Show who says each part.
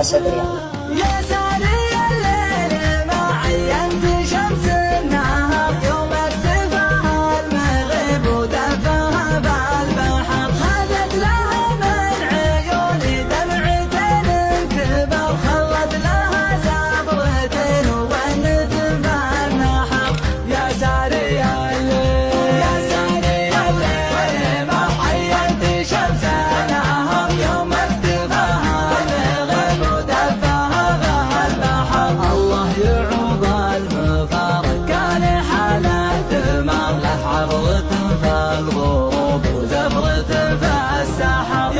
Speaker 1: صدري يعني.
Speaker 2: يا ساري الليل ما عينت شمس النهار، يوم ارتفع المغرب ودفاها بالبحر، خذت لها من عيوني دمعتين انكبر، خلت لها زغرتين وبنت بالنحر. يا ساري الليل يا ساري الليل ما عينت شمس النهار، يوم ارتفاها المغرب ودفاها بالبحر. الله يعوض المفارق كان حاله دمار، له عبرة في الغروب وزفرة في السحر.